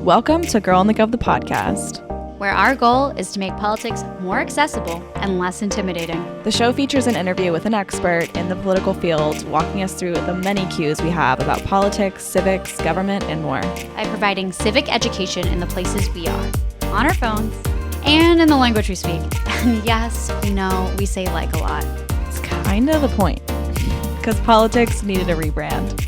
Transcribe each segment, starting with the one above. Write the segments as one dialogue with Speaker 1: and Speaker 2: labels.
Speaker 1: Welcome to Girl in the Gov, the podcast,
Speaker 2: where our goal is to make politics more accessible and less intimidating.
Speaker 1: The show features an interview with an expert in the political field, walking us through the many cues we have about politics, civics, government, and more.
Speaker 2: By providing civic education in the places we are, on our phones, and in the language we speak. And yes, we know we say like a lot.
Speaker 1: It's kind of the point, because politics needed a rebrand.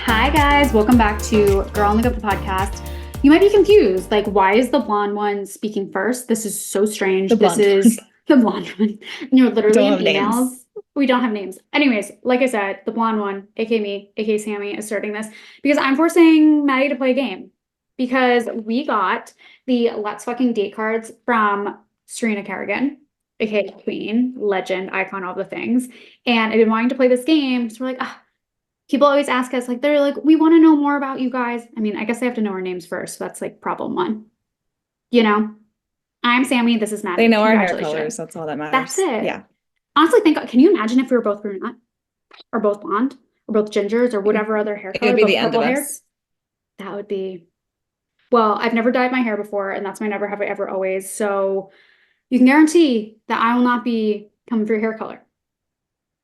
Speaker 3: Hi guys, welcome back to Girl in the Gov, the podcast. You might be confused, like why is the blonde one speaking first? This is so strange. This is the blonde one. And you're literally in emails. Names. We don't have names. Anyways, like I said, the blonde one, aka me, aka Sammy, is starting this because I'm forcing Maddie to play a game. Because we got the Let's Fucking Date cards from Serena Kerrigan, aka Queen, legend, icon, all the things. And I've been wanting to play this game because we're like, people always ask us, like, they're like, we want to know more about you guys. I mean, I guess they have to know our names first. So that's like problem one. You know, I'm Sammy. This is Maddie.
Speaker 1: They know our hair colors. That's all that matters.
Speaker 3: That's it.
Speaker 1: Yeah.
Speaker 3: Honestly, can you imagine if we were both brunette or both blonde or both gingers or whatever other hair color?
Speaker 1: It would be the end of us.
Speaker 3: That would be, well, I've never dyed my hair before, and that's my never have I ever always. So you can guarantee that I will not be coming for your hair color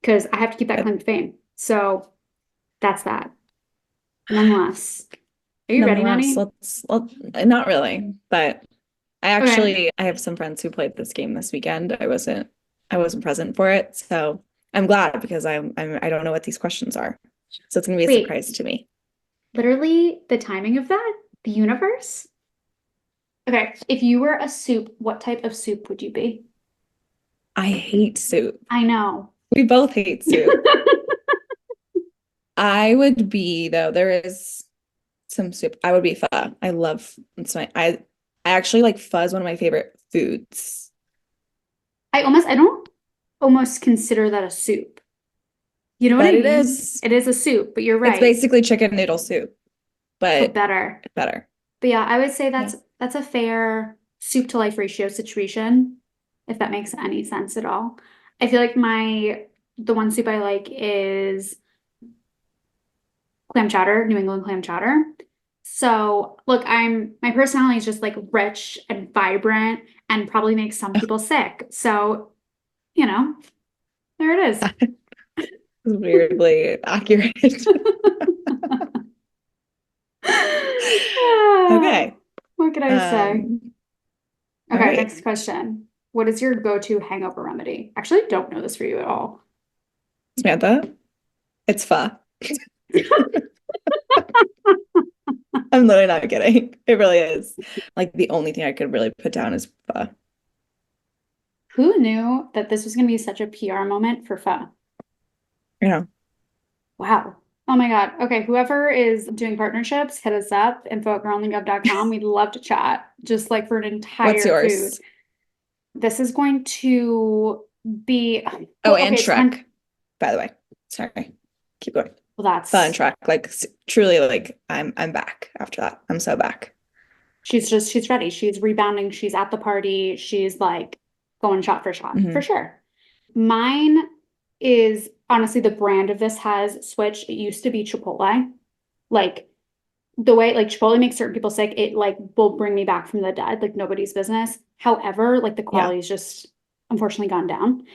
Speaker 3: because I have to keep that claim to fame. So that's that. Nonetheless. Are you ready, Maddie?
Speaker 1: Let's not really, but I have some friends who played this game this weekend. I wasn't present for it, so I'm glad because I don't know what these questions are. So it's gonna be a surprise to me.
Speaker 3: Literally the timing of that, the universe. Okay, if you were a soup, what type of soup would you be?
Speaker 1: I hate soup.
Speaker 3: I know.
Speaker 1: We both hate soup. I would be, though, there is some soup. I would be pho. I love, I actually like pho is one of my favorite foods.
Speaker 3: I don't almost consider that a soup. You know what I mean? It is a soup, but you're right.
Speaker 1: It's basically chicken noodle soup, but
Speaker 3: better.
Speaker 1: But
Speaker 3: yeah, I would say that's a fair soup to life ratio situation, if that makes any sense at all. I feel like the one soup I like is clam chowder, New England clam chowder. So look, my personality is just like rich and vibrant and probably makes some people sick. So, you know, there it is.
Speaker 1: Weirdly accurate. Okay.
Speaker 3: What could I say? Okay,
Speaker 1: right.
Speaker 3: Next question. What is your go-to hangover remedy? Actually, I don't know this for you at all.
Speaker 1: Samantha, it's pho. I'm literally not kidding. It really is. Like the only thing I could really put down is pho.
Speaker 3: Who knew that this was going to be such a PR moment for pho?
Speaker 1: Yeah.
Speaker 3: Wow. Oh my God. Okay. Whoever is doing partnerships, hit us up, info@girlandthegov.com. We'd love to chat just like for an entire
Speaker 1: What's yours?
Speaker 3: food. This is going to be.
Speaker 1: And Shrek, by the way. Sorry. Keep going.
Speaker 3: Well, that's
Speaker 1: fun track. Like truly, like I'm back after that. I'm so back.
Speaker 3: She's ready. She's rebounding. She's at the party. She's like going shot for shot for sure. Mine is honestly the brand of this has switched. It used to be Chipotle. Like the way like Chipotle makes certain people sick, it like will bring me back from the dead, like nobody's business. However, like the quality is just unfortunately gone down.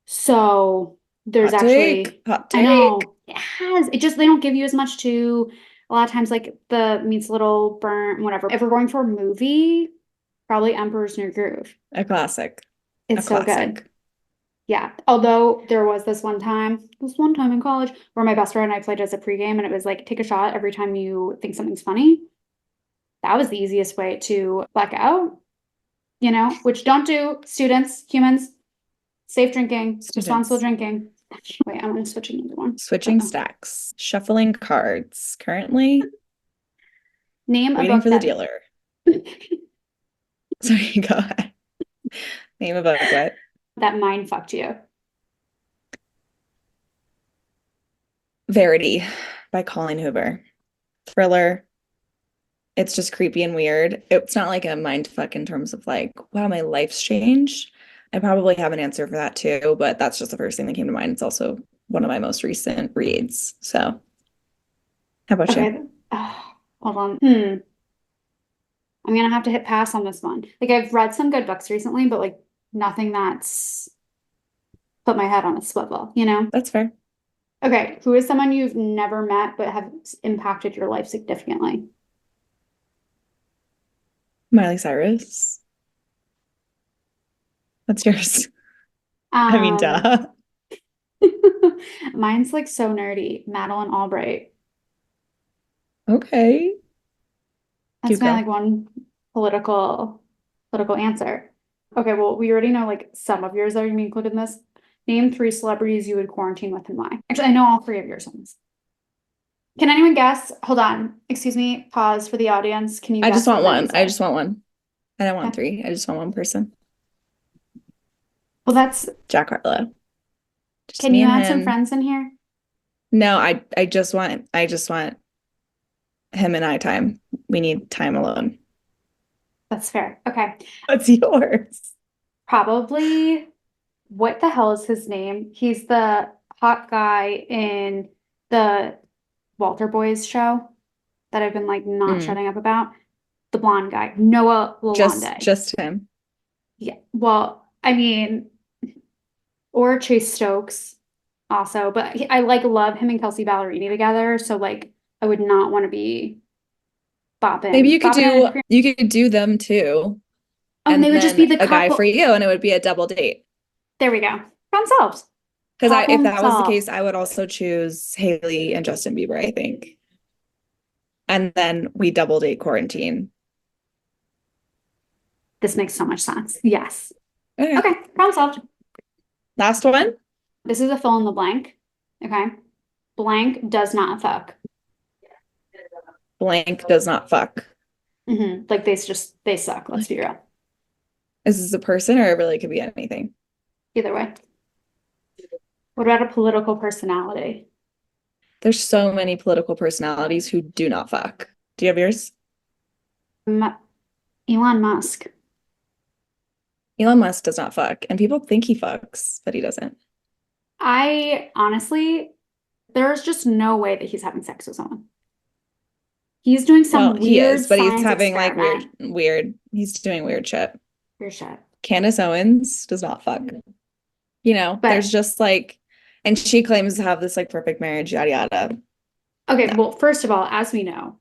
Speaker 3: So there's
Speaker 1: Hot take.
Speaker 3: I know it has. It just they don't give you as much to a lot of times. Like the meat's a little burnt, whatever. If we're going for a movie, probably Emperor's New Groove.
Speaker 1: A classic.
Speaker 3: It's so good. Yeah. Although there was this one time in college where my best friend and I played as a pregame, and it was like take a shot every time you think something's funny. That was the easiest way to black out. You know, which don't do students, humans. Safe drinking, responsible drinking. Wait, I'm going to switch another one.
Speaker 1: Switching stacks, shuffling cards. Currently,
Speaker 3: name
Speaker 1: waiting
Speaker 3: a book
Speaker 1: for the dealer. Sorry, go ahead. Name a book what?
Speaker 3: That mind fucked you.
Speaker 1: Verity by Colleen Hoover. Thriller. It's just creepy and weird. It's not like a mind fuck in terms of like, wow, my life's changed. I probably have an answer for that too, but that's just the first thing that came to mind. It's also one of my most recent reads. So How about you?
Speaker 3: Okay. Hold on. I'm gonna have to hit pass on this one. Like I've read some good books recently, but like nothing that's put my head on a swivel, you know?
Speaker 1: That's fair.
Speaker 3: Okay, who is someone you've never met but have impacted your life significantly?
Speaker 1: Miley Cyrus. What's yours? I mean,
Speaker 3: Um,
Speaker 1: duh.
Speaker 3: mine's like so nerdy. Madeline Albright.
Speaker 1: Okay.
Speaker 3: That's
Speaker 1: Cute
Speaker 3: my like
Speaker 1: girl.
Speaker 3: one political answer. Okay, well, we already know like some of yours that are gonna be included in this. Name three celebrities you would quarantine with and why. Actually, I know all three of yours ones. Can anyone guess? Hold on. Excuse me. Pause for the audience. Can you
Speaker 1: I just
Speaker 3: guess what
Speaker 1: want one.
Speaker 3: Remy
Speaker 1: I
Speaker 3: said?
Speaker 1: just want one. I don't want
Speaker 3: Okay.
Speaker 1: three. I just want one person.
Speaker 3: Well, that's.
Speaker 1: Jack Harlow. Just
Speaker 3: Can
Speaker 1: me
Speaker 3: you
Speaker 1: and
Speaker 3: add some
Speaker 1: him.
Speaker 3: friends in here?
Speaker 1: No, I just want him and I time. We need time alone.
Speaker 3: That's fair. Okay.
Speaker 1: What's yours?
Speaker 3: Probably. What the hell is his name? He's the hot guy in the Walter Boys show that I've been like not
Speaker 1: Mm,
Speaker 3: shutting up about. The blonde guy, Noah
Speaker 1: just
Speaker 3: Lalonde.
Speaker 1: just him.
Speaker 3: Yeah. Well, I mean, or Chase Stokes also, but I like love him and Kelsey Ballerini together. So like, I would not want to be
Speaker 1: Maybe you could
Speaker 3: bopping in a
Speaker 1: do
Speaker 3: different.
Speaker 1: you could do them too,
Speaker 3: Oh, and
Speaker 1: and
Speaker 3: they would just be
Speaker 1: then
Speaker 3: the
Speaker 1: a guy for
Speaker 3: couple.
Speaker 1: you, and it would be a double date.
Speaker 3: There we go. Problem solved.
Speaker 1: Because if
Speaker 3: Problem
Speaker 1: that was the
Speaker 3: solved.
Speaker 1: case, I would also choose Haley and Justin Bieber, I think. And then we double date quarantine.
Speaker 3: This makes so much sense. Yes.
Speaker 1: Okay.
Speaker 3: Okay. Problem solved.
Speaker 1: Last one.
Speaker 3: This is a fill in the blank. Okay. Blank does not fuck.
Speaker 1: Blank does not fuck.
Speaker 3: Like they suck. Let's be real.
Speaker 1: Is this a person or it really could be anything?
Speaker 3: Either way. What about a political personality?
Speaker 1: There's so many political personalities who do not fuck. Do you have yours?
Speaker 3: Elon Musk.
Speaker 1: Elon Musk does not fuck, and people think he fucks, but he doesn't.
Speaker 3: I honestly, there's just no way that he's having sex with someone. He's doing
Speaker 1: Well,
Speaker 3: some
Speaker 1: he
Speaker 3: weird
Speaker 1: is, but he's
Speaker 3: science
Speaker 1: having like
Speaker 3: experiment.
Speaker 1: he's doing weird shit.
Speaker 3: Weird shit.
Speaker 1: Candace Owens does not fuck. There's
Speaker 3: But
Speaker 1: just like, and she claims to have this like perfect marriage, yada yada.
Speaker 3: okay,
Speaker 1: No.
Speaker 3: well, first of all, as we know,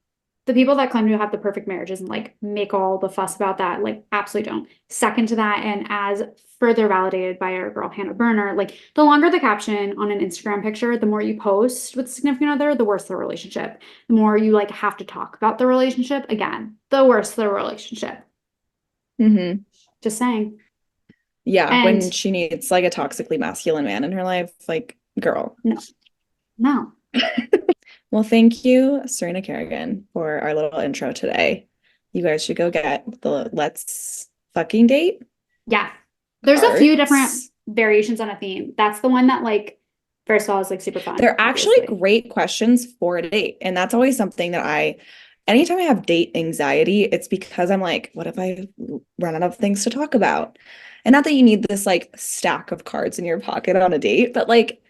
Speaker 3: the people that claim to have the perfect marriages and like make all the fuss about that, like absolutely don't. Second to that, and as further validated by our girl Hannah Berner, like the longer the caption on an Instagram picture, the more you post with a significant other, the worse the relationship. The more you like have to talk about the relationship, again, the worse the relationship.
Speaker 1: Mm-hmm.
Speaker 3: Just saying.
Speaker 1: Yeah,
Speaker 3: And
Speaker 1: when she needs like a toxically masculine man in her life, like, girl.
Speaker 3: no.
Speaker 1: Well, thank you, Serena Kerrigan, for our little intro today. You guys should go get the Let's Fucking Date
Speaker 3: Yeah. There's a few different
Speaker 1: cards.
Speaker 3: variations on a theme. That's the one that like first of all is like super fun,
Speaker 1: They're actually
Speaker 3: obviously.
Speaker 1: great questions for a date. And that's always something that anytime I have date anxiety, it's because I'm like, what if I run out of things to talk about? And not that you need this like stack of cards in your pocket on a date, but like,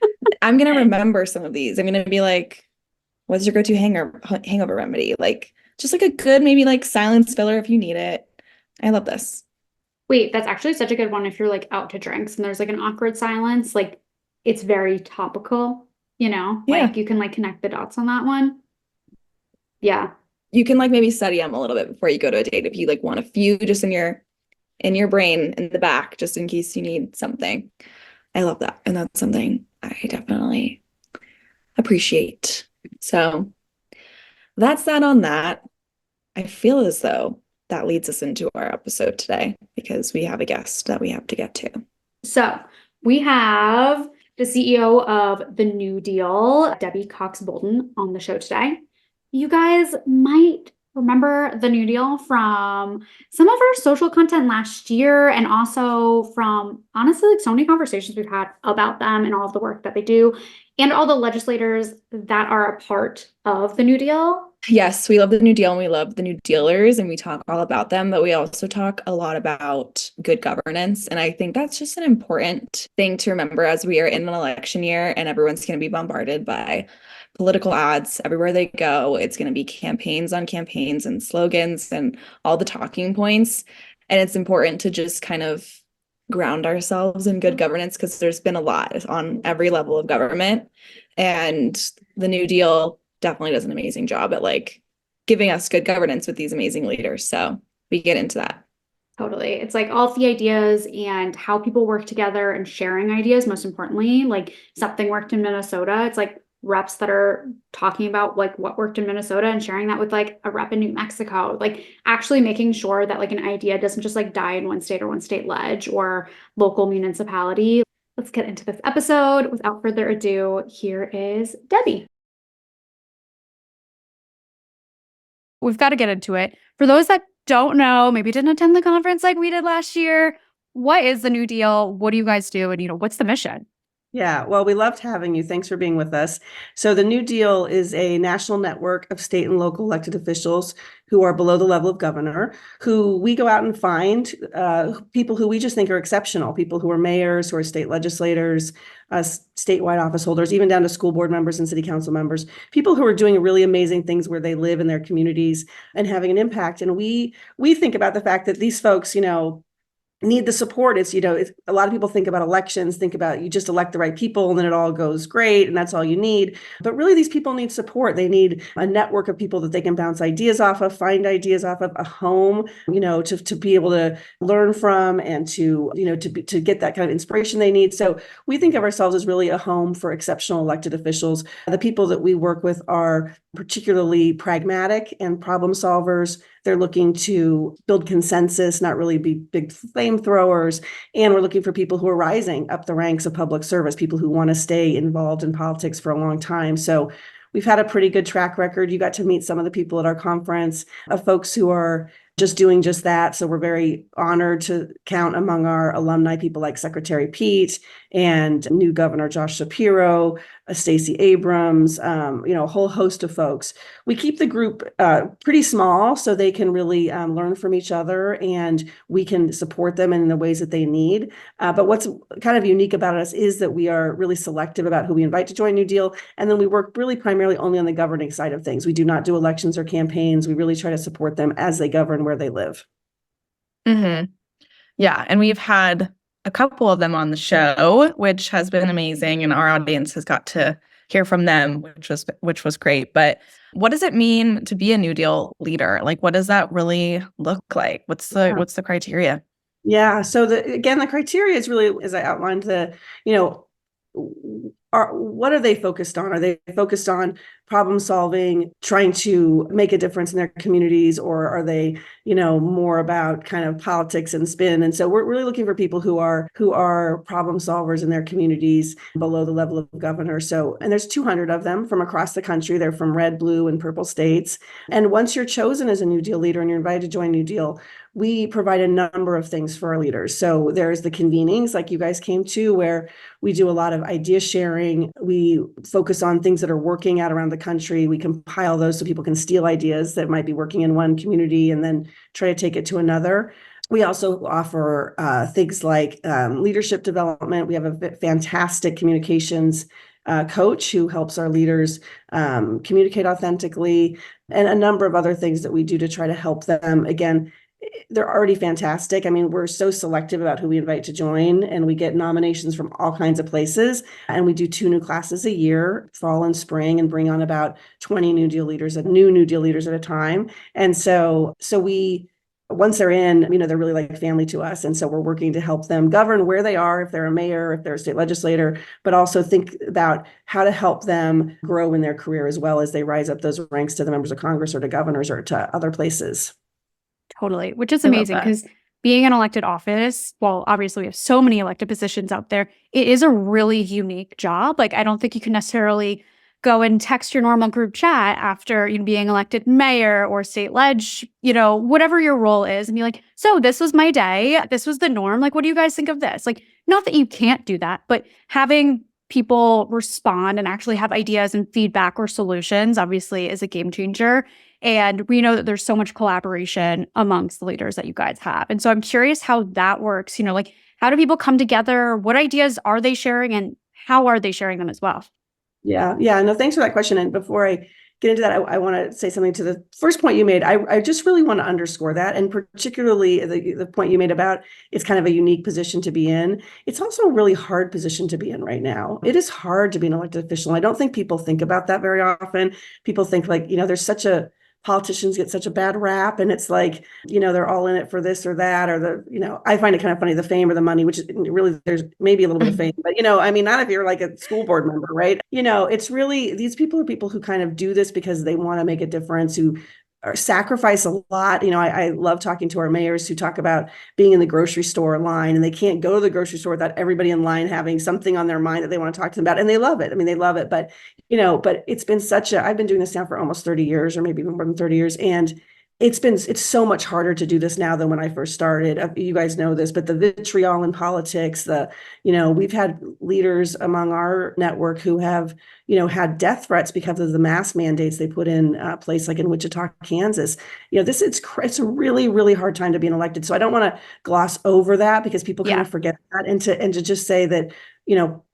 Speaker 1: I'm going to remember some of these. I'm going to be like, what's your go-to hangover remedy? Like, just like a good, maybe like silence filler if you need it. I love this.
Speaker 3: Wait, that's actually such a good one if you're like out to drinks and there's like an awkward silence. Like it's very topical,
Speaker 1: Yeah.
Speaker 3: like you can like connect the dots on that one. Yeah.
Speaker 1: You can like maybe study them a little bit before you go to a date if you like want a few just in your brain in the back just in case you need something. I love that. And that's something I definitely appreciate. So that's that on that. I feel as though that leads us into our episode today because we have a guest that we have to get to.
Speaker 3: So we have the CEO of the NewDEAL, Debbie Cox Bultan, on the show today. You guys might remember the NewDEAL from some of our social content last year and also from honestly like so many conversations we've had about them and all of the work that they do and all the legislators that are a part of the NewDEAL.
Speaker 1: Yes, we love the New Deal and we love the New Dealers and we talk all about them, but we also talk a lot about good governance. And I think that's just an important thing to remember as we are in an election year and everyone's going to be bombarded by political ads everywhere they go. It's going to be campaigns on campaigns and slogans and all the talking points. And it's important to just kind of ground ourselves in good governance because there's been a lot on every level of government. And the New Deal definitely does an amazing job at like giving us good governance with these amazing leaders. So we get into that.
Speaker 3: Totally. It's like all of the ideas and how people work together and sharing ideas, most importantly, like something worked in Minnesota. It's like reps that are talking about like what worked in Minnesota and sharing that with like a rep in New Mexico, like actually making sure that like an idea doesn't just like die in one state or one state ledge or local municipality. Let's get into this episode. Without further ado, here is Debbie.
Speaker 2: We've got to get into it. For those that don't know, maybe didn't attend the conference like we did last year, what is the New Deal? What do you guys do? And, what's the mission?
Speaker 4: Yeah, well, we loved having you. Thanks for being with us. So the New Deal is a national network of state and local elected officials who are below the level of governor, who we go out and find people who we just think are exceptional, people who are mayors, who are state legislators, statewide office holders, even down to school board members and city council members, people who are doing really amazing things where they live in their communities and having an impact. And we think about the fact that these folks, need the support. It's, a lot of people think about elections, think about you just elect the right people and then it all goes great and that's all you need. But really these people need support. They need a network of people that they can bounce ideas off of, find ideas off of, a home, to be able to learn from and to get that kind of inspiration they need. So we think of ourselves as really a home for exceptional elected officials. The people that we work with are particularly pragmatic and problem solvers. They're looking to build consensus, not really be big flamethrowers. And we're looking for people who are rising up the ranks of public service, people who want to stay involved in politics for a long time. So we've had a pretty good track record. You got to meet some of the people at our conference of folks who are just doing just that. So we're very honored to count among our alumni people like Secretary Pete and new Governor Josh Shapiro, Stacey Abrams, a whole host of folks. We keep the group pretty small so they can really learn from each other and we can support them in the ways that they need. But what's kind of unique about us is that we are really selective about who we invite to join New Deal. And then we work really primarily only on the governing side of things. We do not do elections or campaigns. We really try to support them as they govern where they live.
Speaker 5: Mm-hmm. Yeah. And we've had a couple of them on the show, which has been amazing. And our audience has got to hear from them, which was great. But what does it mean to be a New Deal leader? Like, what does that really look like? What's the criteria?
Speaker 4: Yeah. So the criteria is really, as I outlined, what are they focused on? Are they focused on problem solving, trying to make a difference in their communities, or are they, more about kind of politics and spin? And so we're really looking for people who are problem solvers in their communities below the level of governor. So, and there's 200 of them from across the country. They're from red, blue, and purple states. And once you're chosen as a New Deal leader and you're invited to join New Deal, we provide a number of things for our leaders. So there's the convenings like you guys came to, where we do a lot of idea sharing. We focus on things that are working out around the country. We compile those so people can steal ideas that might be working in one community and then try to take it to another. We also offer things like leadership development. We have a fantastic communications coach who helps our leaders communicate authentically, and a number of other things that we do to try to help them. Again, they're already fantastic. I mean, we're so selective about who we invite to join, and we get nominations from all kinds of places. And we do 2 new classes a year, fall and spring, and bring on about 20 New Deal leaders at a time. And so we, once they're in, they're really like family to us. And so we're working to help them govern where they are, if they're a mayor, if they're a state legislator, but also think about how to help them grow in their career as well as they rise up those ranks to the members of Congress or to governors or to other places.
Speaker 2: Totally, which is amazing because being an elected office, well, obviously we have so many elected positions out there, it is a really unique job. Like, I don't think you can necessarily go and text your normal group chat after being elected mayor or state ledge, whatever your role is, and be like, so this was my day, this was the norm. Like, what do you guys think of this? Like, not that you can't do that, but having people respond and actually have ideas and feedback or solutions, obviously, is a game changer. And we know that there's so much collaboration amongst the leaders that you guys have. And so I'm curious how that works. Like, how do people come together? What ideas are they sharing, and how are they sharing them as well?
Speaker 4: Yeah. No, thanks for that question. And before I get into that, I want to say something to the first point you made. I just really want to underscore that, and particularly the point you made about it's kind of a unique position to be in. It's also a really hard position to be in right now. It is hard to be an elected official. I don't think people think about that very often. People think like, there's politicians get such a bad rap, and it's like, they're all in it for this or that, or I find it kind of funny, the fame or the money, which is really, there's maybe a little bit of fame, but not if you're like a school board member, right? It's really, these people are people who kind of do this because they want to make a difference, who sacrifice a lot. I love talking to our mayors who talk about being in the grocery store line, and they can't go to the grocery store without everybody in line having something on their mind that they want to talk to them about. And they love it. I mean, they love it. But, but it's been I've been doing this now for almost 30 years, or maybe more than 30 years. And it's so much harder to do this now than when I first started. You guys know this, but the vitriol in politics, we've had leaders among our network who have, had death threats because of the mask mandates they put in place, like in Wichita, Kansas. It's a really, really hard time to be elected. So I don't want to gloss over that, because people kind of forget that, and to just say that,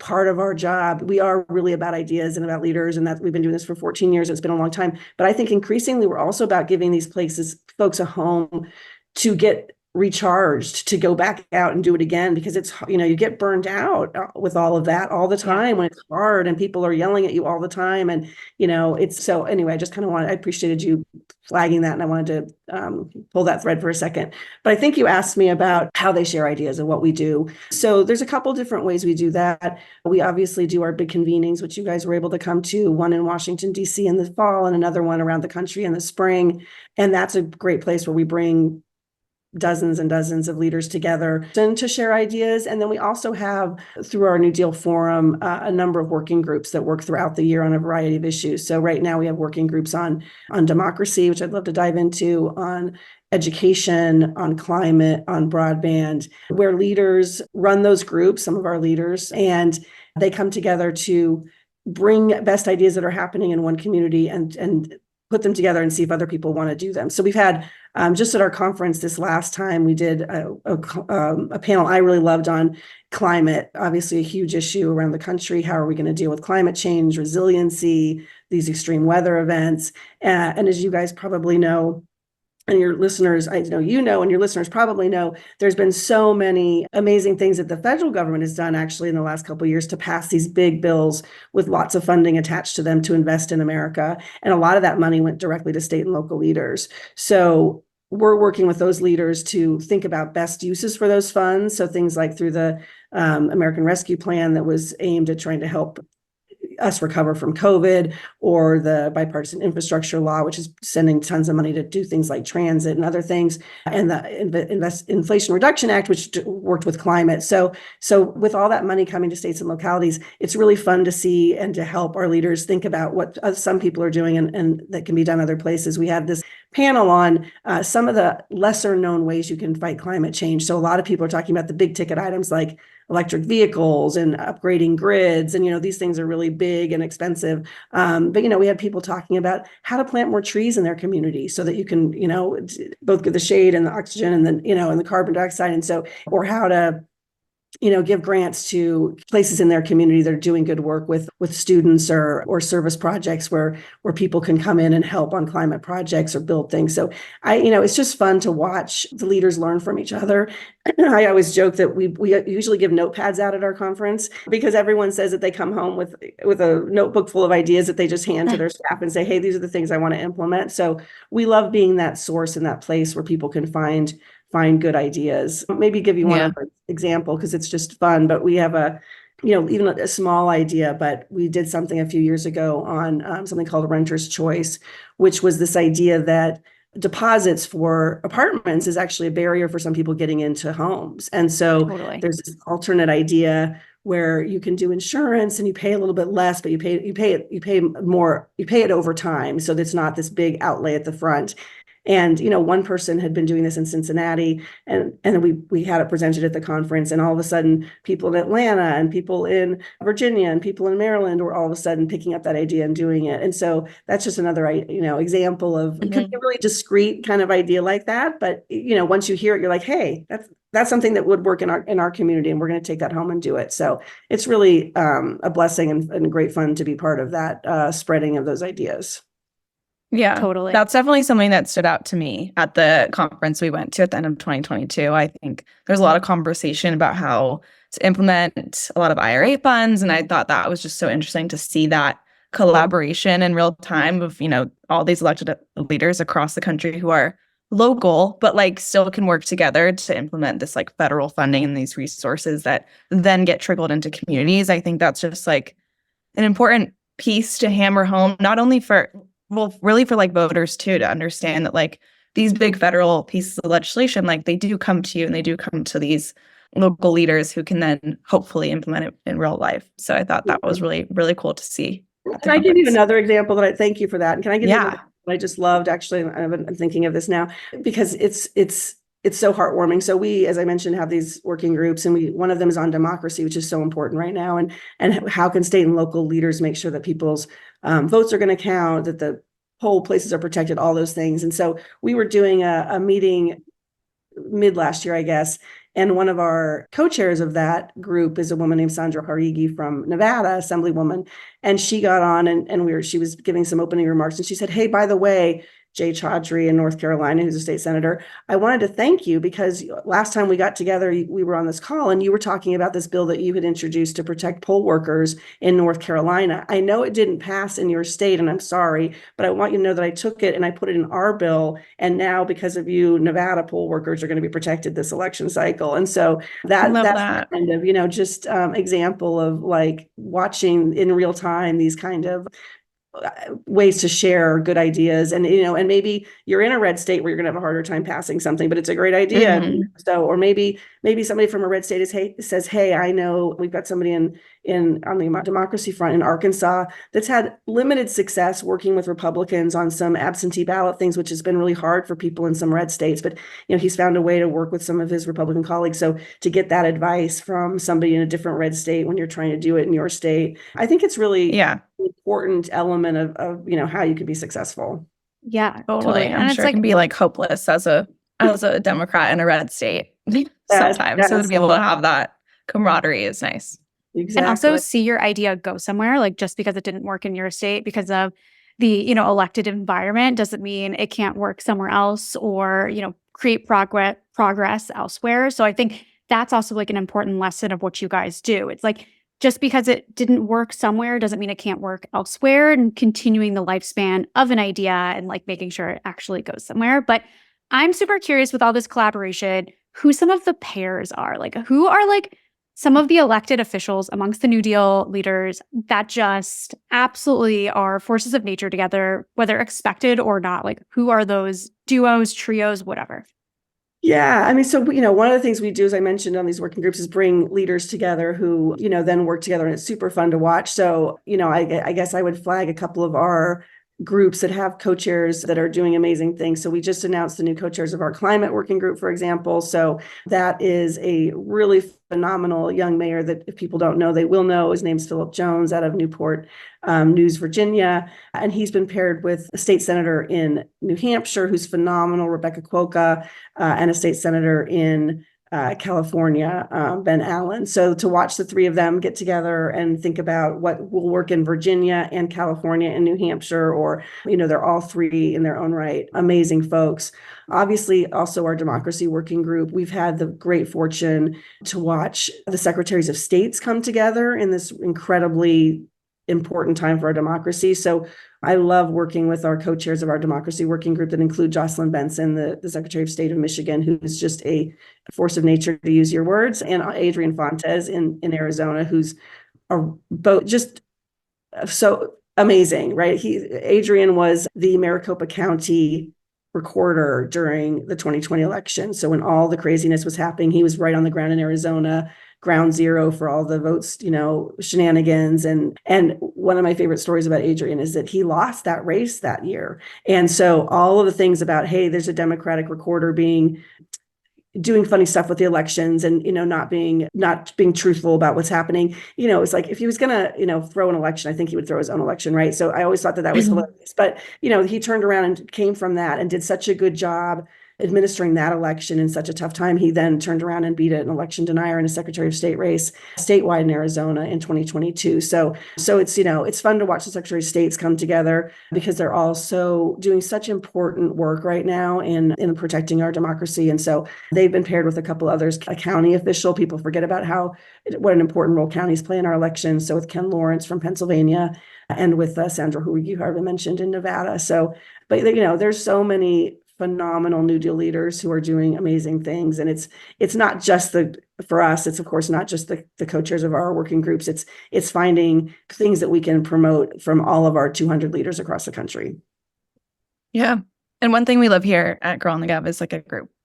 Speaker 4: part of our job, we are really about ideas and about leaders, and that we've been doing this for 14 years. It's been a long time. But I think increasingly we're also about giving these folks a home to get recharged, to go back out and do it again, because it's, you get burned out with all of that all the time when it's hard and people are yelling at you all the time. And, it's so anyway, I appreciated you flagging that. And I wanted to pull that thread for a second. But I think you asked me about how they share ideas and what we do. So there's a couple different ways we do that. We obviously do our big convenings, which you guys were able to come to, one in Washington, D.C. in the fall, and another one around the country in the spring. And that's a great place where we bring dozens and dozens of leaders together to share ideas. And then we also have, through our New Deal Forum, a number of working groups that work throughout the year on a variety of issues. So right now we have working groups on democracy, which I'd love to dive into, on education, on climate, on broadband, where leaders run those groups, some of our leaders, and they come together to bring best ideas that are happening in one community and put them together and see if other people want to do them. So we've had, just at our conference this last time, we did a panel I really loved on climate, obviously a huge issue around the country. How are we going to deal with climate change, resiliency, these extreme weather events? And as you guys probably know, and your listeners, I know and your listeners probably know, there's been so many amazing things that the federal government has done actually in the last couple of years to pass these big bills with lots of funding attached to them to invest in America. And a lot of that money went directly to state and local leaders. So we're working with those leaders to think about best uses for those funds. So things like through the American Rescue Plan that was aimed at trying to help us recover from COVID, or the bipartisan infrastructure law, which is sending tons of money to do things like transit and other things, and the Inflation Reduction Act, which worked with climate. So with all that money coming to states and localities, it's really fun to see and to help our leaders think about what some people are doing and that can be done other places. We had this panel on some of the lesser known ways you can fight climate change. So a lot of people are talking about the big ticket items like electric vehicles and upgrading grids. And, these things are really big and expensive. But, we had people talking about how to plant more trees in their community so that you can, both get the shade and the oxygen and then, and the carbon dioxide. And so, or how to, give grants to places in their community that are doing good work with students or service projects where people can come in and help on climate projects or build things. So it's just fun to watch the leaders learn from each other. I always joke that we usually give notepads out at our conference, because everyone says that they come home with a notebook full of ideas that they just hand to their staff and say, hey, these are the things I want to implement. So we love being that source and that place where people can find good ideas. Maybe give you one other example, because it's just fun, but we have even a small idea, but we did something a few years ago on something called a renter's choice, which was this idea that deposits for apartments is actually a barrier for some people getting into homes. And so there's this alternate idea where you can do insurance and you pay a little bit less, but you pay more, you pay it over time. So that's not this big outlay at the front. And, one person had been doing this in Cincinnati, and we had it presented at the conference, and all of a sudden people in Atlanta and people in Virginia and people in Maryland were all of a sudden picking up that idea and doing it. And so that's just another, example of it could be a really discrete kind of idea like that. But, once you hear it, you're like, hey, that's something that would work in our community, and we're going to take that home and do it. So it's really a blessing and great fun to be part of that spreading of those ideas.
Speaker 5: Yeah,
Speaker 2: totally.
Speaker 5: That's definitely something that stood out to me at the conference we went to at the end of 2022. I think there's a lot of conversation about how to implement a lot of IRA funds. And I thought that was just so interesting to see that collaboration in real time of, all these elected leaders across the country who are local, but like still can work together to implement this like federal funding and these resources that then get trickled into communities. I think that's just like an important piece to hammer home, not only for really for like voters too, to understand that like these big federal pieces of legislation, like they do come to you and they do come to these local leaders who can then hopefully implement it in real life. So I thought that was really, really cool to see.
Speaker 4: Can I give you another example that I thank you for that? And can I give you another I just loved, actually, I'm thinking of this now because it's so heartwarming. So we, as I mentioned, have these working groups, and one of them is on democracy, which is so important right now. And how can state and local leaders make sure that people's votes are going to count, that the poll places are protected, all those things. And so we were doing a meeting mid last year, I guess. And one of our co-chairs of that group is a woman named Sandra Harigi from Nevada, Assemblywoman. And she got on and she was giving some opening remarks. And she said, hey, by the way, Jay Chaudhry in North Carolina, who's a state senator, I wanted to thank you because last time we got together, we were on this call and you were talking about this bill that you had introduced to protect poll workers in North Carolina. I know it didn't pass in your state, and I'm sorry, but I want you to know that I took it and I put it in our bill. And now because of you, Nevada poll workers are going to be protected this election cycle. And so that's kind of, just example of like watching in real time these kind of ways to share good ideas. And and maybe you're in a red state where you're going to have a harder time passing something, but it's a great idea. So, or maybe somebody from a red state says, hey, I know we've got somebody on the democracy front in Arkansas that's had limited success working with Republicans on some absentee ballot things, which has been really hard for people in some red states. But he's found a way to work with some of his Republican colleagues. So to get that advice from somebody in a different red state when you're trying to do it in your state, I think it's really an important element of how you could be successful.
Speaker 2: Yeah,
Speaker 5: totally. I'm sure it can be like hopeless as a Democrat in a red state sometimes.
Speaker 4: Yes.
Speaker 5: So to be able to have that camaraderie is nice.
Speaker 4: Exactly.
Speaker 2: And also see your idea go somewhere, like just because it didn't work in your state because of the, elected environment doesn't mean it can't work somewhere else or, create progress elsewhere. So I think that's also like an important lesson of what you guys do. It's like, just because it didn't work somewhere doesn't mean it can't work elsewhere, and continuing the lifespan of an idea and like making sure it actually goes somewhere. But I'm super curious with all this collaboration, who some of the pairs are, like who are like some of the elected officials amongst the New Deal leaders that just absolutely are forces of nature together, whether expected or not. Like who are those duos, trios, whatever?
Speaker 4: Yeah, I mean, so, one of the things we do, as I mentioned on these working groups, is bring leaders together who, then work together, and it's super fun to watch. So, I guess I would flag a couple of our groups that have co-chairs that are doing amazing things. So we just announced the new co-chairs of our climate working group, for example. So that is a really phenomenal young mayor that if people don't know, they will know. His name's Philip Jones out of Newport News, Virginia. And he's been paired with a state senator in New Hampshire who's phenomenal, Rebecca Cuoca, and a state senator in California, Ben Allen. So to watch the three of them get together and think about what will work in Virginia and California and New Hampshire, or, they're all three in their own right, amazing folks. Obviously, also our democracy working group, we've had the great fortune to watch the secretaries of states come together in this incredibly important time for our democracy. So I love working with our co-chairs of our democracy working group that include Jocelyn Benson, the Secretary of State of Michigan, who's just a force of nature, to use your words, and Adrian Fontes in Arizona, who's both just so amazing, right? Adrian was the Maricopa County recorder during the 2020 election. So when all the craziness was happening, he was right on the ground in Arizona, ground zero for all the votes, shenanigans. And one of my favorite stories about Adrian is that he lost that race that year. And so all of the things about, hey, there's a Democratic recorder doing funny stuff with the elections and, not being truthful about what's happening. It's like, if he was gonna, throw an election, I think he would throw his own election, right? So I always thought that was hilarious. But, he turned around and came from that and did such a good job administering that election in such a tough time. He then turned around and beat an election denier in a Secretary of State race statewide in Arizona in 2022. So it's, it's fun to watch the Secretary of States come together because they're also doing such important work right now in protecting our democracy. And so they've been paired with a couple others, a county official. People forget about what an important role counties play in our elections. So with Ken Lawrence from Pennsylvania and with Sandra, who you already mentioned, in Nevada. So, but there's so many phenomenal New Deal leaders who are doing amazing things. And it's not just for us, it's of course not just the co-chairs of our working groups. It's finding things that we can promote from all of our 200 leaders across the country.
Speaker 5: Yeah. And one thing we love here at Girl on the Gov is like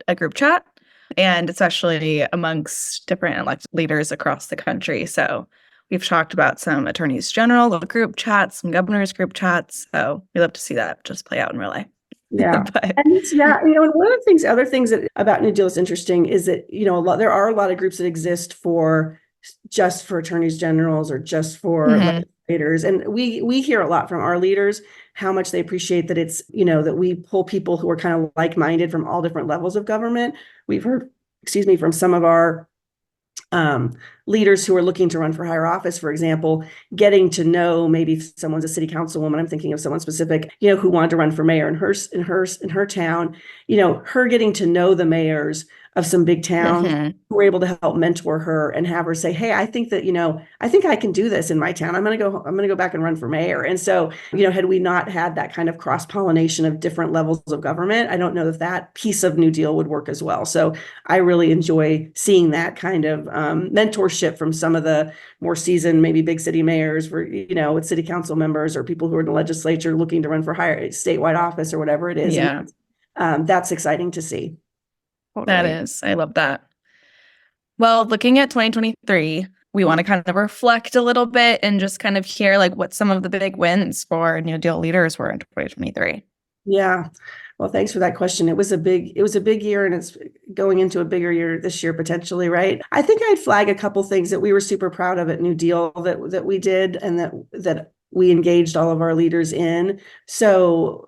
Speaker 5: a group chat, and especially amongst different elected leaders across the country. So we've talked about some attorneys general group chats, some governors group chats. So we love to see that just play out in real life.
Speaker 4: Yeah. And one of the other things about New Deal is interesting is that, there are a lot of groups that exist just for attorneys generals or just for legislators. And we hear a lot from our leaders, how much they appreciate that it's, that we pull people who are kind of like-minded from all different levels of government. We've heard, from some of our leaders who are looking to run for higher office, for example, getting to know, maybe if someone's a city councilwoman, I'm thinking of someone specific, who wanted to run for mayor in her town, her getting to know the mayors of some big towns who were able to help mentor her and have her say, hey, I think that, I think I can do this in my town. I'm going to go back and run for mayor. And so, had we not had that kind of cross-pollination of different levels of government, I don't know if that piece of New Deal would work as well. So I really enjoy seeing that kind of mentorship from some of the more seasoned, maybe big city mayors, with city council members or people who are in the legislature looking to run for higher statewide office or whatever it is.
Speaker 5: Yeah.
Speaker 4: And, that's exciting to see.
Speaker 5: That is. I love that. Well, looking at 2023, we want to kind of reflect a little bit and just kind of hear what some of the big wins for New Deal leaders were in 2023.
Speaker 4: Yeah. Well, thanks for that question. It was a big year, and it's going into a bigger year this year, potentially, right? I think I'd flag a couple things that we were super proud of at New Deal that we did and that we engaged all of our leaders in. So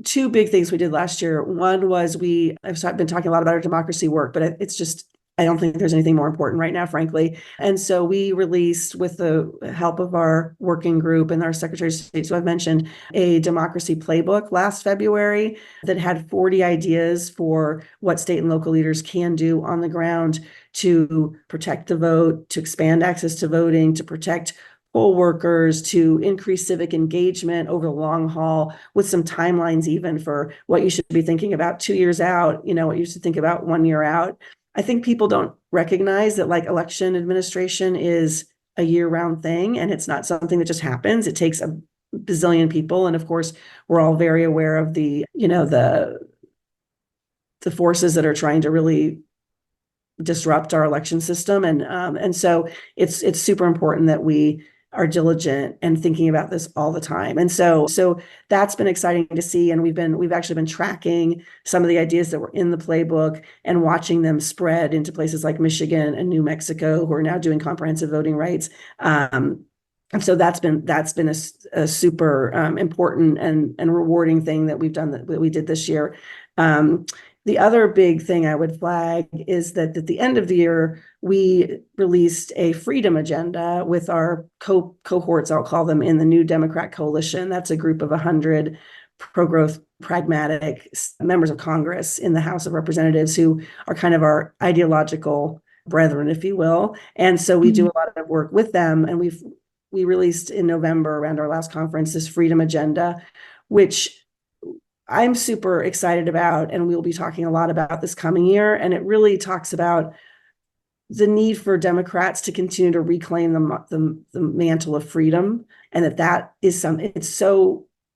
Speaker 4: two big things we did last year. One was I've been talking a lot about our democracy work, but it's just, I don't think there's anything more important right now, frankly. And so we released, with the help of our working group and our Secretary of State, so I've mentioned, a democracy playbook last February that had 40 ideas for what state and local leaders can do on the ground to protect the vote, to expand access to voting, to protect poll workers, to increase civic engagement over the long haul, with some timelines even for what you should be thinking about 2 years out, what you should think about 1 year out. I think people don't recognize that election administration is a year-round thing, and it's not something that just happens. It takes a bazillion people. And of course, we're all very aware of the forces that are trying to really disrupt our election system. And so it's super important that we are diligent and thinking about this all the time. And so that's been exciting to see. And we've actually been tracking some of the ideas that were in the playbook and watching them spread into places like Michigan and New Mexico, who are now doing comprehensive voting rights. And so that's been a super important and rewarding thing that we've done, that we did this year. The other big thing I would flag is that at the end of the year, we released a freedom agenda with our cohorts, I'll call them, in the New Democrat Coalition. That's a group of 100 pro-growth, pragmatic members of Congress in the House of Representatives who are kind of our ideological brethren, if you will. And so we do a lot of work with them. And we released in November, around our last conference, this freedom agenda, which I'm super excited about, and we'll be talking a lot about this coming year. And it really talks about the need for Democrats to continue to reclaim the mantle of freedom, and that is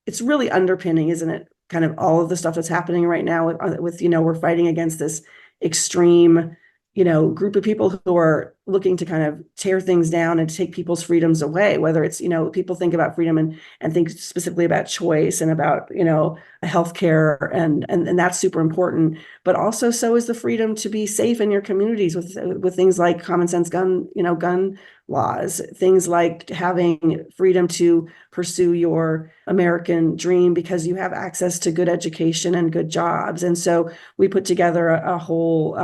Speaker 4: it's really underpinning, isn't it? Kind of all of the stuff that's happening right now with we're fighting against this extreme group of people who are looking to kind of tear things down and take people's freedoms away, whether it's, people think about freedom and think specifically about choice and about, healthcare and that's super important. But also so is the freedom to be safe in your communities with things like common sense gun laws, things like having freedom to pursue your American dream because you have access to good education and good jobs. And so we put together a whole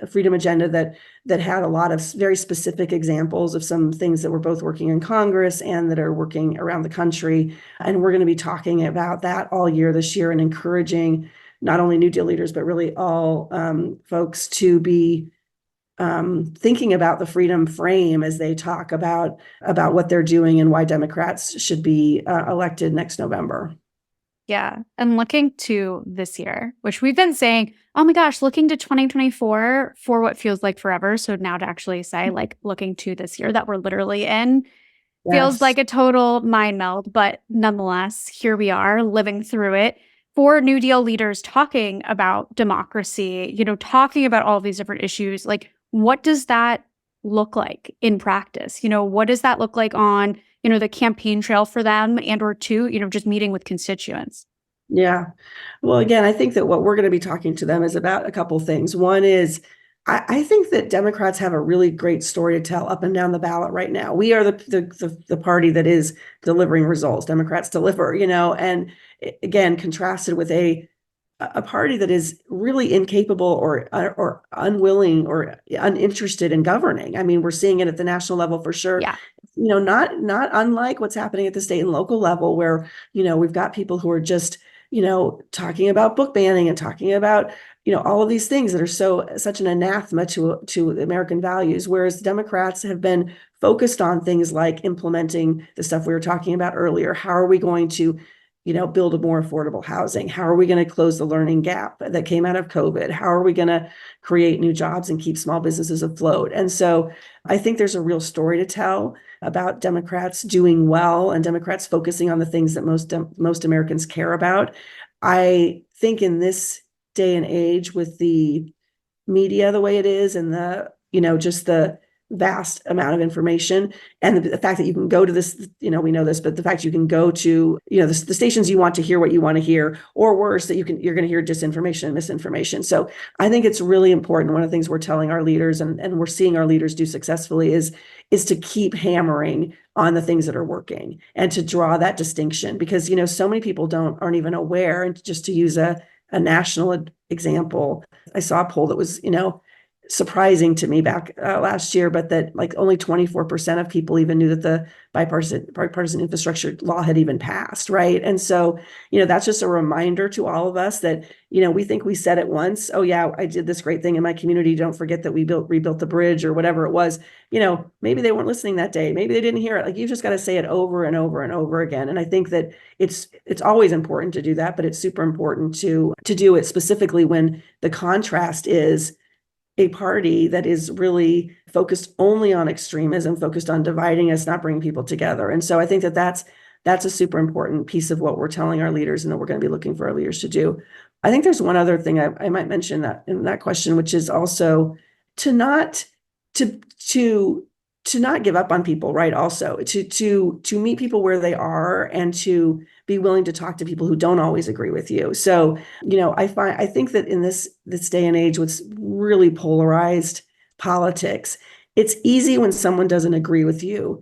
Speaker 4: freedom agenda that had a lot of very specific examples of some things that we're both working in Congress and that are working around the country. And we're going to be talking about that all year this year and encouraging not only New Deal leaders, but really all folks to be thinking about the freedom frame as they talk about what they're doing and why Democrats should be elected next November.
Speaker 2: Yeah. And looking to this year, which we've been saying, oh my gosh, looking to 2024 for what feels like forever. So now to actually say, like, looking to this year that we're literally in feels like a total mind meld. But nonetheless, here we are living through it. For New Deal leaders talking about democracy, talking about all these different issues, like, what does that look like in practice? What does that look like on, the campaign trail for them and or two, just meeting with constituents?
Speaker 4: Yeah. Well, again, I think that what we're going to be talking to them is about a couple things. One is I think that Democrats have a really great story to tell up and down the ballot right now. We are the party that is delivering results. Democrats deliver, and again, contrasted with a party that is really incapable or unwilling or uninterested in governing. I mean, we're seeing it at the national level for sure.
Speaker 2: Yeah.
Speaker 4: Not unlike what's happening at the state and local level where, we've got people who are just, talking about book banning and talking about, all of these things that are such an anathema to American values, whereas Democrats have been focused on things like implementing the stuff we were talking about earlier. How are we going to build a more affordable housing? How are we going to close the learning gap that came out of COVID? How are we going to create new jobs and keep small businesses afloat? And so I think there's a real story to tell about Democrats doing well and Democrats focusing on the things that most Americans care about. I think in this day and age with the media the way it is and the, just the vast amount of information and the fact that you can go to this, we know this, but the fact you can go to, the stations you want to hear what you want to hear, or worse, that you're going to hear disinformation and misinformation. So I think it's really important. One of the things we're telling our leaders and we're seeing our leaders do successfully is to keep hammering on the things that are working and to draw that distinction because, so many people aren't even aware. And just to use a national example, I saw a poll that was, surprising to me back last year, but that like only 24% of people even knew that the bipartisan infrastructure law had even passed, right? And so, that's just a reminder to all of us that, we think we said it once, oh yeah, I did this great thing in my community. Don't forget that we rebuilt the bridge or whatever it was. Maybe they weren't listening that day. Maybe they didn't hear it. Like you've just got to say it over and over and over again. And I think that it's always important to do that, but it's super important to do it specifically when the contrast is a party that is really focused only on extremism, focused on dividing us, not bringing people together. And so I think that that's a super important piece of what we're telling our leaders and that we're going to be looking for our leaders to do. I think there's one other thing I might mention that in that question, which is also to not give up on people, right? Also to meet people where they are and to be willing to talk to people who don't always agree with you. So, I think that in this day and age with really polarized politics, it's easy when someone doesn't agree with you.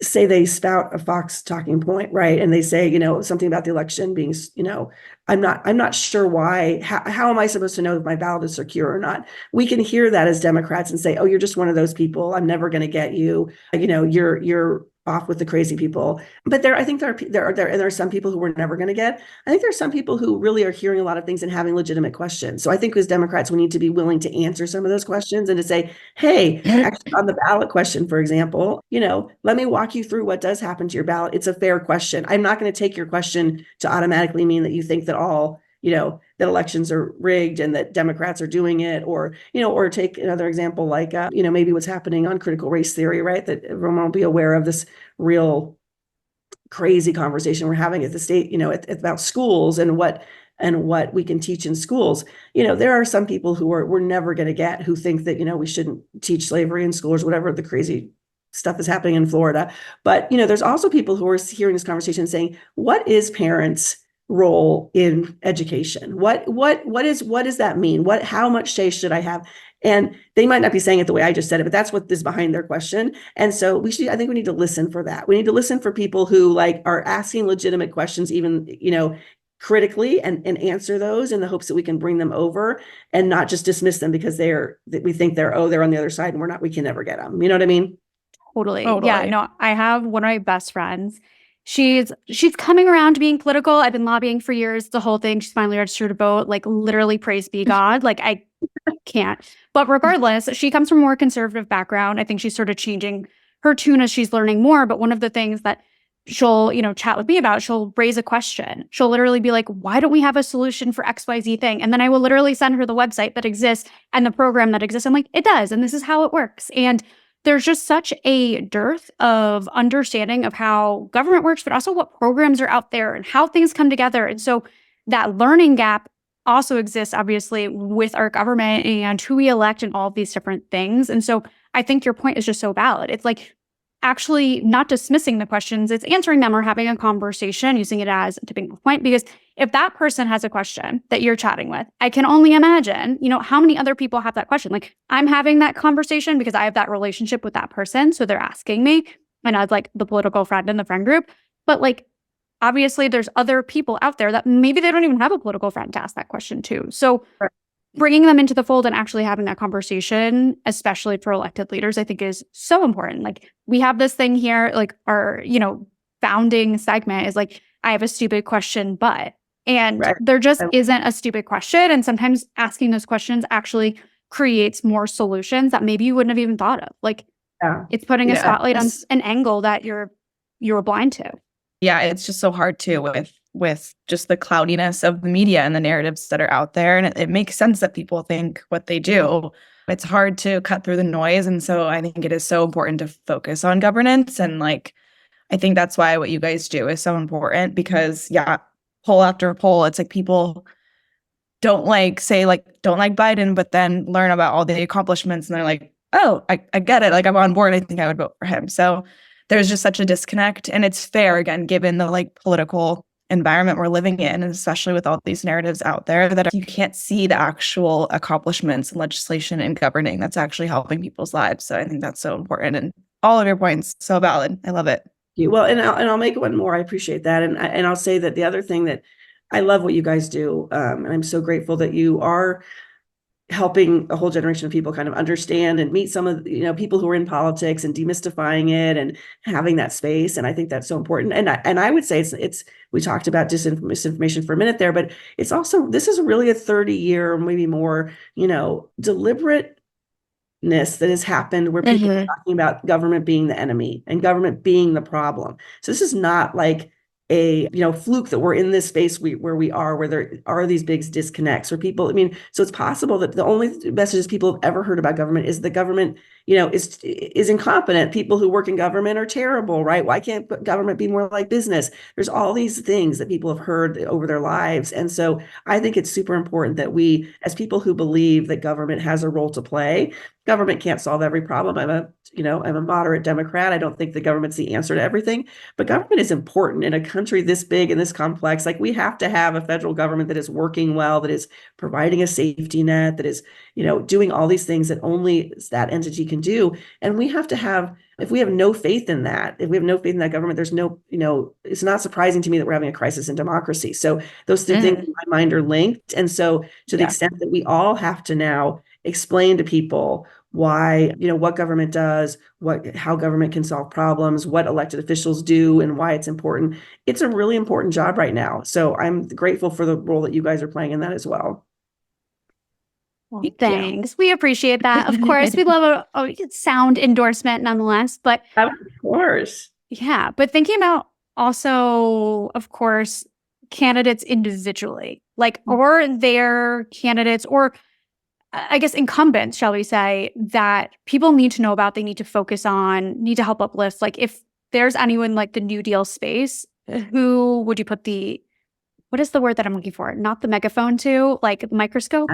Speaker 4: Say they spout a Fox talking point, right? And they say, something about the election being, I'm not sure why, how am I supposed to know if my ballot is secure or not? We can hear that as Democrats and say, oh, you're just one of those people. I'm never going to get you. You're off with the crazy people. But I think there are some people who we're never going to get. I think there are some people who really are hearing a lot of things and having legitimate questions. So I think as Democrats, we need to be willing to answer some of those questions and to say, hey, actually on the ballot question, for example, let me walk you through what does happen to your ballot. It's a fair question. I'm not going to take your question to automatically mean that you think that all that elections are rigged and that Democrats are doing it, or take another example, like, maybe what's happening on critical race theory, right? That everyone will be aware of this real crazy conversation we're having at the state, about schools and what and what we can teach in schools. There are some people who we're never going to get, who think that, we shouldn't teach slavery in schools or whatever the crazy stuff is happening in Florida. But, there's also people who are hearing this conversation saying, what is parents' role in education? What does that mean? How much say should I have? And they might not be saying it the way I just said it, but that's what is behind their question. And so I think we need to listen for that. We need to listen for people who are asking legitimate questions, even, critically, and answer those in the hopes that we can bring them over and not just dismiss them because we think they're on the other side and we can never get them. You know what I mean?
Speaker 2: Totally. Yeah, no, I have one of my best friends. She's coming around to being political. I've been lobbying for years, the whole thing. She's finally registered to vote, literally praise be God. I can't. But regardless, she comes from a more conservative background. I think she's sort of changing her tune as she's learning more. But one of the things that she'll, chat with me about, she'll raise a question. She'll literally be like, why don't we have a solution for XYZ thing? And then I will literally send her the website that exists and the program that exists. I'm like, it does. And this is how it works. And there's just such a dearth of understanding of how government works, but also what programs are out there and how things come together. And so that learning gap also exists, obviously, with our government and who we elect and all of these different things. And so I think your point is just so valid. It's actually not dismissing the questions, it's answering them or having a conversation, using it as a tipping point. Because if that person has a question that you're chatting with, I can only imagine, how many other people have that question. I'm having that conversation because I have that relationship with that person. So they're asking me, and I was the political friend in the friend group. But obviously there's other people out there that maybe they don't even have a political friend to ask that question to. So bringing them into the fold and actually having that conversation, especially for elected leaders, I think is so important. We have this thing here, our, founding segment is I have a stupid question, but, and there just isn't a stupid question. And sometimes asking those questions actually creates more solutions that maybe you wouldn't have even thought of. It's putting a spotlight on an angle that you're blind to.
Speaker 5: Yeah, it's just so hard too with just the cloudiness of the media and the narratives that are out there. And it makes sense that people think what they do. It's hard to cut through the noise. And so I think it is so important to focus on governance. And I think that's why what you guys do is so important because, poll after poll, it's people don't don't like Biden, but then learn about all the accomplishments. And they're like, oh, I get it. I'm on board. I think I would vote for him. So there's just such a disconnect. And it's fair, again, given the political environment we're living in, and especially with all these narratives out there, that you can't see the actual accomplishments and legislation and governing that's actually helping people's lives. So I think that's so important. And all of your points, so valid. I love it.
Speaker 4: Well, and I'll make one more. I appreciate that. And I'll say that the other thing that I love what you guys do, and I'm so grateful that you are helping a whole generation of people kind of understand and meet some of people who are in politics and demystifying it and having that space. And I think that's so important. And I would say it's we talked about misinformation for a minute there, but it's also, this is really a 30-year, maybe more, deliberateness that has happened where people are talking about government being the enemy and government being the problem. So this is not a fluke that we're in this space where there are these big disconnects where people, so it's possible that the only messages people have ever heard about government is the government, is incompetent. People who work in government are terrible, right? Why can't government be more like business? There's all these things that people have heard over their lives. And so I think it's super important that we, as people who believe that government has a role to play, government can't solve every problem. I'm a moderate Democrat. I don't think the government's the answer to everything, but government is important in a country this big and this complex. We have to have a federal government that is working well, that is providing a safety net, that is, doing all these things that only that entity can do. And we have to have, if we have no faith in that, if we have no faith in that government, there's no, it's not surprising to me that we're having a crisis in democracy. So those two things in my mind are linked. And so to the extent that we all have to now explain to people why, what government does, how government can solve problems, what elected officials do, and why it's important. It's a really important job right now. So I'm grateful for the role that you guys are playing in that as well.
Speaker 2: Well, thanks. We appreciate that. Of course, we love a sound endorsement nonetheless, but
Speaker 4: of course.
Speaker 2: Yeah. But thinking about also, of course, candidates individually, or their candidates, or I guess incumbents, shall we say, that people need to know about, they need to focus on, need to help uplift. If there's anyone the New Deal space, who would you put the what is the word that I'm looking for? Not the megaphone too, like microscope.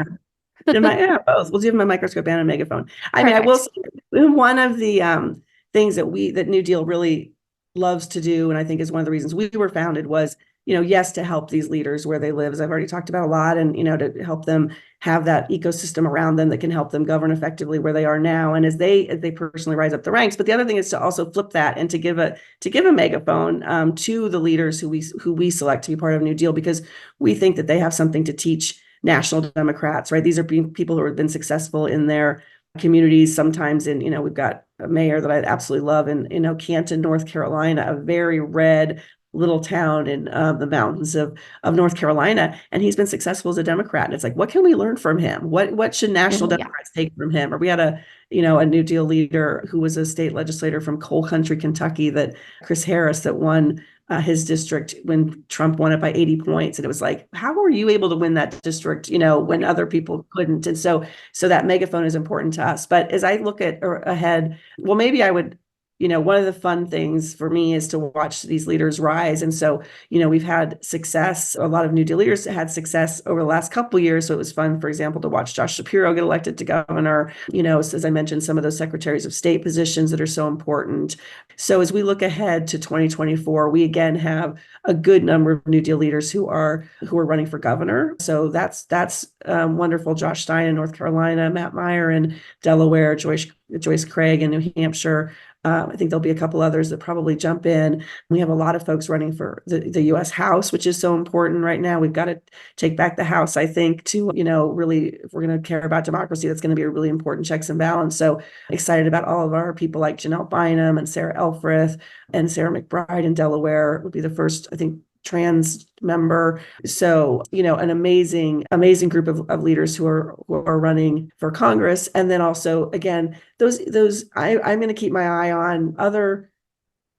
Speaker 4: Both. We'll give them a microscope and a megaphone. I mean, I will say one of the things that New Deal really loves to do, and I think is one of the reasons we were founded, was, yes, to help these leaders where they live, as I've already talked about a lot, and, to help them have that ecosystem around them that can help them govern effectively where they are now, and as they personally rise up the ranks. But the other thing is to also flip that and to give a megaphone to the leaders who we select to be part of New Deal, because we think that they have something to teach national Democrats, right? These are people who have been successful in their communities. Sometimes we've got a mayor that I absolutely love in, Canton, North Carolina, a very red little town in the mountains of North Carolina. And he's been successful as a Democrat. And it's like, what can we learn from him? What should national Democrats take from him? Or we had a New Deal leader who was a state legislator from coal country, Kentucky, that Chris Harris, that won his district when Trump won it by 80 points. And it was like, how were you able to win that district, when other people couldn't? And so that megaphone is important to us. But as I look ahead, well, maybe I would, one of the fun things for me is to watch these leaders rise. And so, we've had success. A lot of New Deal leaders had success over the last couple of years. So it was fun, for example, to watch Josh Shapiro get elected to governor, as I mentioned, some of those secretaries of state positions that are so important. So as we look ahead to 2024, we again have a good number of New Deal leaders who are running for governor. So that's wonderful. Josh Stein in North Carolina, Matt Meyer in Delaware, Joyce Craig in New Hampshire. I think there'll be a couple others that probably jump in. We have a lot of folks running for the U.S. House, which is so important right now. We've got to take back the House, I think, to, really, if we're going to care about democracy, that's going to be a really important checks and balance. So excited about all of our people like Janelle Bynum and Sarah Elfreth and Sarah McBride in Delaware would be the first, I think, trans member. So, an amazing group of leaders who are running for Congress. And then also, again, I'm going to keep my eye on other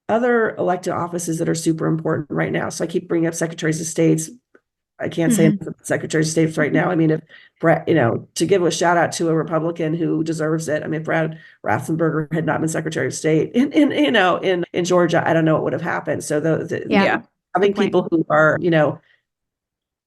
Speaker 4: elected offices that are super important right now. So I keep bringing up secretaries of states. I can't say secretaries of states right now. I mean, if Brett, to give a shout out to a Republican who deserves it. I mean, if Brad Raffensperger had not been Secretary of State in Georgia, I don't know what would have happened. So having people who are,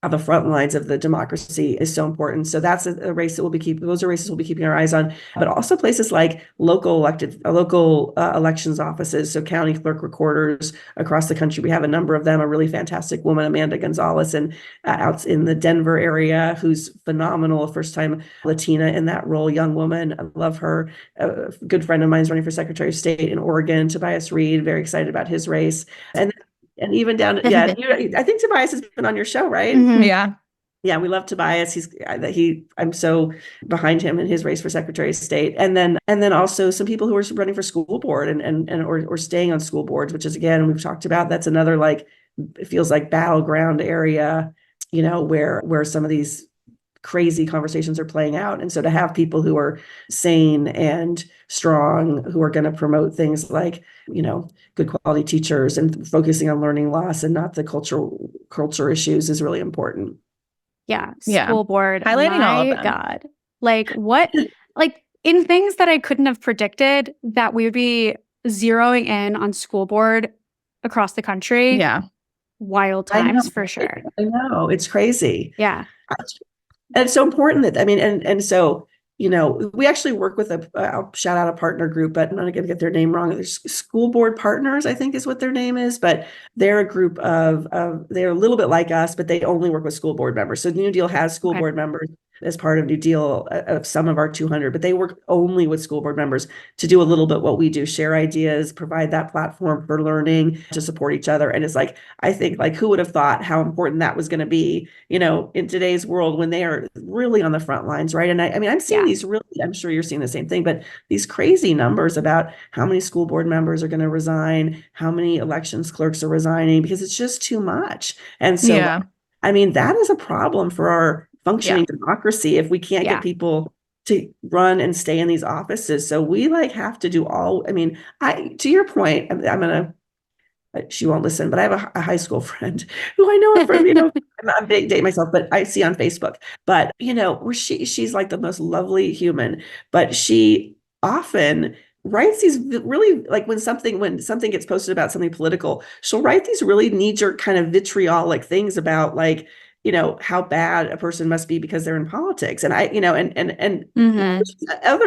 Speaker 4: on the front lines of the democracy is so important. So that's a race that those are races we'll be keeping our eyes on, but also places like local elections offices. So county clerk recorders across the country. We have a number of them, a really fantastic woman, Amanda Gonzalez, and out in the Denver area, who's phenomenal, first time Latina in that role, young woman. I love her. A good friend of mine is running for Secretary of State in Oregon, Tobias Reed, very excited about his race. And even down, I think Tobias has been on your show, right?
Speaker 5: Mm-hmm.
Speaker 4: Yeah, we love Tobias. I'm so behind him in his race for Secretary of State. And then also some people who are running for school board or staying on school boards, which is, again, we've talked about, that's another, like, it feels like battleground area, where some of these crazy conversations are playing out. And so to have people who are sane and strong, who are going to promote things like, good quality teachers and focusing on learning loss and not the culture issues is really important.
Speaker 2: Yeah. School board.
Speaker 5: Highlighting all of them.
Speaker 2: God. Like what, like in things that I couldn't have predicted that we would be zeroing in on school board across the country.
Speaker 5: Yeah.
Speaker 2: Wild times for sure.
Speaker 4: I know. It's crazy.
Speaker 2: Yeah.
Speaker 4: And it's so important that, and so, we actually work with I'll shout out a partner group, but I'm not going to get their name wrong. There's School Board Partners, I think is what their name is, but they're a group they're a little bit like us, but they only work with school board members. So New Deal has school board members as part of New Deal of some of our 200, but they work only with school board members to do a little bit what we do, share ideas, provide that platform for learning, to support each other. And it's like, I think, like, who would have thought how important that was going to be, in today's world when they are really on the front lines, right? And I'm seeing these really, I'm sure you're seeing the same thing, but these crazy numbers about how many school board members are going to resign, how many elections clerks are resigning, because it's just too much. And so, that is a problem for our functioning democracy if we can't get people to run and stay in these offices. So we have to do all, to your point, she won't listen, but I have a high school friend who I know from, I'm big date myself, but I see on Facebook, but where she's like the most lovely human, but she often writes these really, like when something gets posted about something political, she'll write these really knee-jerk kind of vitriolic things about like, how bad a person must be because they're in politics. And other,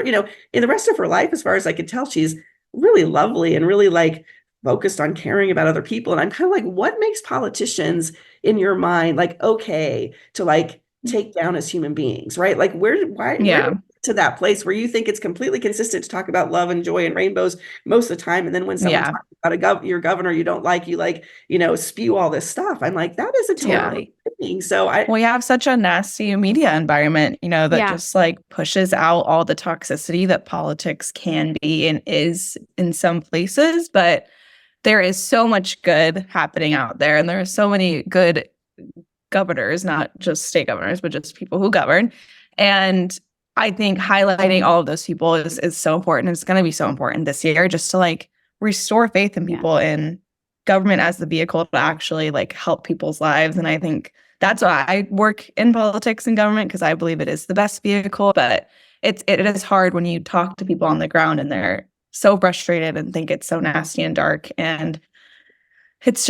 Speaker 4: in the rest of her life, as far as I could tell, she's really lovely and really like focused on caring about other people. And I'm kind of like, what makes politicians in your mind like okay to like take down as human beings, right? Like where to that place where you think it's completely consistent to talk about love and joy and rainbows most of the time, and then when someone talks about your governor you don't like, you like spew all this stuff. I'm like, that is a totally thing. So
Speaker 5: we have such a nasty media environment, that just like pushes out all the toxicity that politics can be and is in some places, but there is so much good happening out there, and there are so many good governors, not just state governors, but just people who govern. And I think highlighting all of those people is so important. It's going to be so important this year just to like restore faith in people in government as the vehicle to actually like help people's lives. And I think that's why I work in politics and government, because I believe it is the best vehicle. But it is hard when you talk to people on the ground and they're so frustrated and think it's so nasty and dark. And it's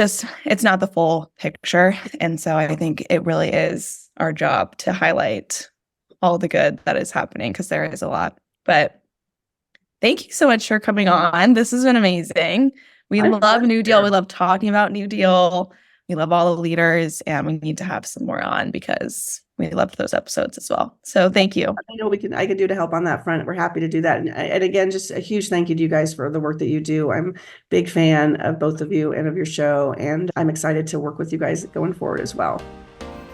Speaker 5: not the full picture. And so I think it really is our job to highlight all the good that is happening, because there is a lot. But thank you so much for coming on. This has been amazing. We love NewDEAL. We love talking about NewDEAL. We love all the leaders, and we need to have some more on because we loved those episodes as well. So thank you.
Speaker 4: I know I can do to help on that front. We're happy to do that. And again, just a huge thank you to you guys for the work that you do. I'm a big fan of both of you and of your show, and I'm excited to work with you guys going forward as well.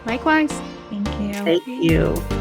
Speaker 2: Likewise.
Speaker 5: Thank you.
Speaker 4: Thank you.